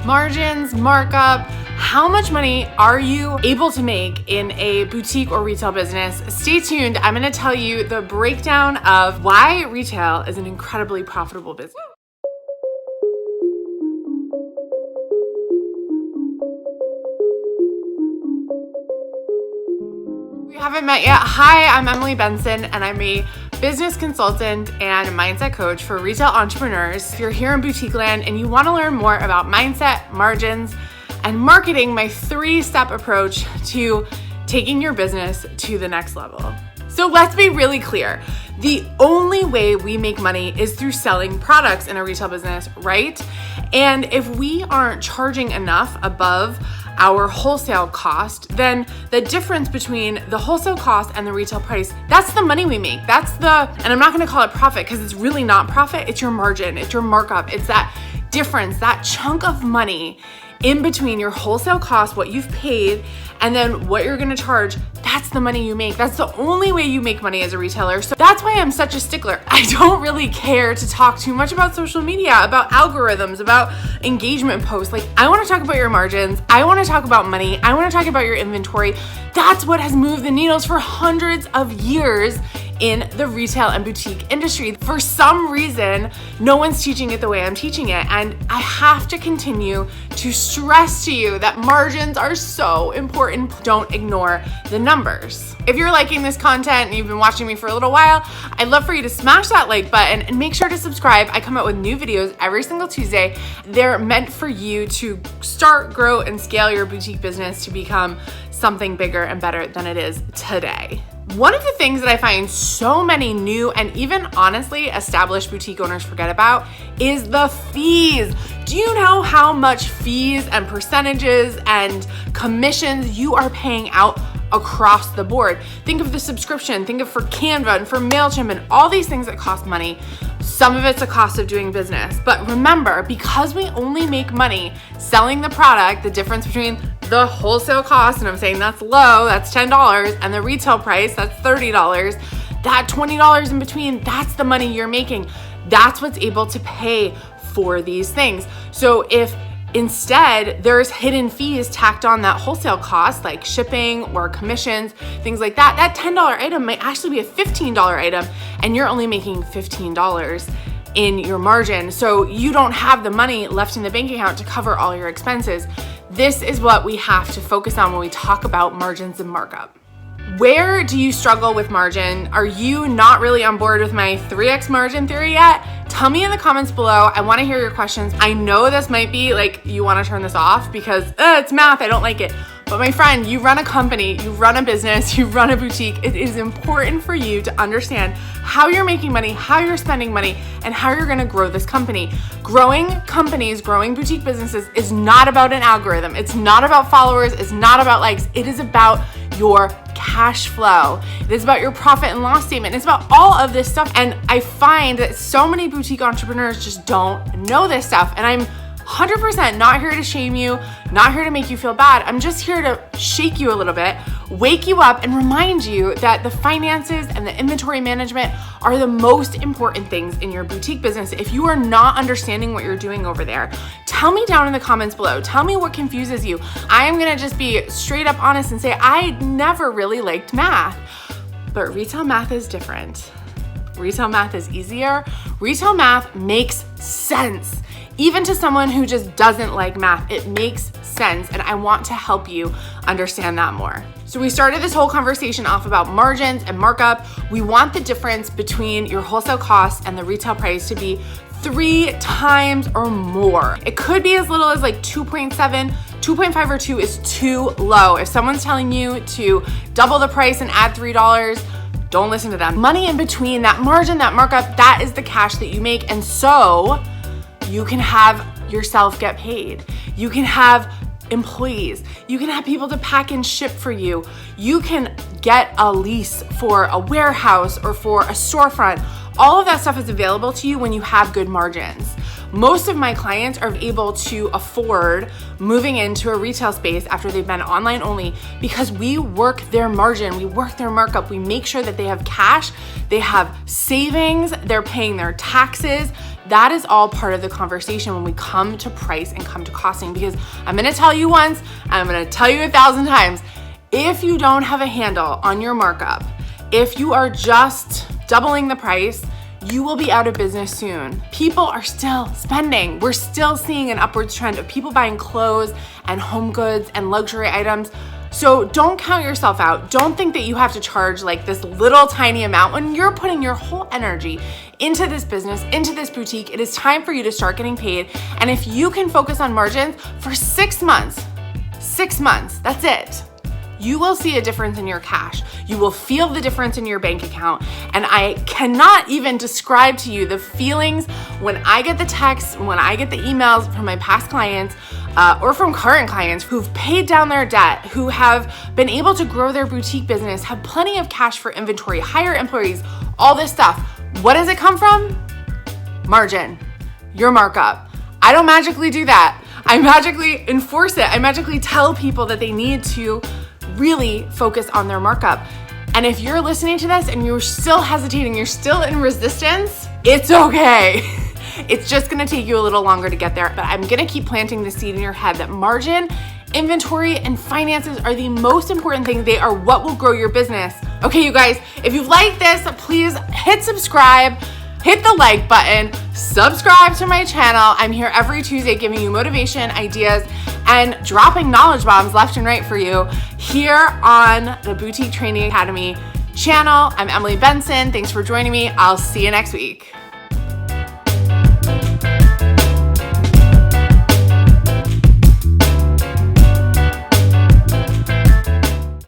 margins, markup. How much money are you able to make in a boutique or retail business? Stay tuned. I'm going to tell you the breakdown of why retail is an incredibly profitable business. We haven't met yet. Hi, I'm Emily Benson, and I'm a business consultant and mindset coach for retail entrepreneurs. If you're here in boutique land and you want to learn more about mindset, margins, and marketing, my 3-step approach to taking your business to the next level. So let's be really clear. The only way we make money is through selling products in a retail business, right? And if we aren't charging enough above our wholesale cost, then the difference between the wholesale cost and the retail price, that's the money we make. And I'm not gonna call it profit because it's really not profit, it's your margin, it's your markup, it's that difference, that chunk of money in between your wholesale cost, what you've paid, and then what you're gonna charge. That's the money you make. That's the only way you make money as a retailer. So that's why I'm such a stickler. I don't really care to talk too much about social media, about algorithms, about engagement posts. Like, I wanna talk about your margins. I wanna talk about money. I wanna talk about your inventory. That's what has moved the needles for hundreds of years in the retail and boutique industry. For some reason, no one's teaching it the way I'm teaching it. And I have to continue to stress to you that margins are so important. Don't ignore the numbers. If you're liking this content and you've been watching me for a little while, I'd love for you to smash that like button and make sure to subscribe. I come out with new videos every single Tuesday. They're meant for you to start, grow, and scale your boutique business to become something bigger and better than it is today. One of the things that I find so many new and even honestly established boutique owners forget about is the fees. Do you know how much fees and percentages and commissions you are paying out across the board? Think of the subscription, think of for Canva and for MailChimp and all these things that cost money. Some of it's a cost of doing business. But remember, because we only make money selling the product, the difference between the wholesale cost, and I'm saying that's low, that's $10, and the retail price, that's $30, that $20 in between, that's the money you're making. That's what's able to pay for these things. So if instead there's hidden fees tacked on that wholesale cost, like shipping or commissions, things like that, that $10 item might actually be a $15 item, and you're only making $15 in your margin. So you don't have the money left in the bank account to cover all your expenses. This is what we have to focus on when we talk about margins and markup. Where do you struggle with margin? Are you not really on board with my 3x margin theory yet? Tell me in the comments below. I want to hear your questions. I know this might be like you want to turn this off because it's math, I don't like it. But my friend, you run a company, you run a business, you run a boutique. It is important for you to understand how you're making money, how you're spending money, and how you're gonna grow this company. Growing companies, growing boutique businesses is not about an algorithm. It's not about followers. It's not about likes. It is about your cash flow. It is about your profit and loss statement. It's about all of this stuff. And I find that so many boutique entrepreneurs just don't know this stuff. And I'm 100% not here to shame you, not here to make you feel bad. I'm just here to shake you a little bit, wake you up, and remind you that the finances and the inventory management are the most important things in your boutique business. If you are not understanding what you're doing over there, tell me down in the comments below. Tell me what confuses you. I am gonna just be straight up honest and say I never really liked math, but retail math is different. Retail math is easier. Retail math makes sense. Even to someone who just doesn't like math, it makes sense. And I want to help you understand that more. So we started this whole conversation off about margins and markup. We want the difference between your wholesale cost and the retail price to be 3 times or more. It could be as little as like 2.7, 2.5 or 2 is too low. If someone's telling you to double the price and add $3, don't listen to them. Money in between, that margin, that markup, that is the cash that you make. And so you can have yourself get paid. You can have employees. You can have people to pack and ship for you. You can get a lease for a warehouse or for a storefront. All of that stuff is available to you when you have good margins. Most of my clients are able to afford moving into a retail space after they've been online only because we work their margin, we work their markup, we make sure that they have cash, they have savings, they're paying their taxes, That is all part of the conversation when we come to price and come to costing, because I'm gonna tell you once, and I'm gonna tell you 1,000 times, if you don't have a handle on your markup, if you are just doubling the price, you will be out of business soon. People are still spending. We're still seeing an upwards trend of people buying clothes and home goods and luxury items. So don't count yourself out. Don't think that you have to charge like this little tiny amount when you're putting your whole energy into this business, into this boutique. It is time for you to start getting paid. And if you can focus on margins for 6 months, that's it. You will see a difference in your cash. You will feel the difference in your bank account. And I cannot even describe to you the feelings when I get the texts, when I get the emails from my past clients or from current clients who've paid down their debt, who have been able to grow their boutique business, have plenty of cash for inventory, hire employees, all this stuff. What does it come from? Margin, your markup. I don't magically do that. I magically enforce it. I magically tell people that they need to really focus on their markup. And if you're listening to this and you're still hesitating, you're still in resistance, it's okay. It's just gonna take you a little longer to get there, but I'm gonna keep planting the seed in your head that margin, inventory, and finances are the most important thing. They are what will grow your business. Okay, you guys, if you like this, please hit subscribe, hit the like button, subscribe to my channel. I'm here every Tuesday giving you motivation, ideas, and dropping knowledge bombs left and right for you here on the Boutique Training Academy channel. I'm Emily Benson. Thanks for joining me. I'll see you next week.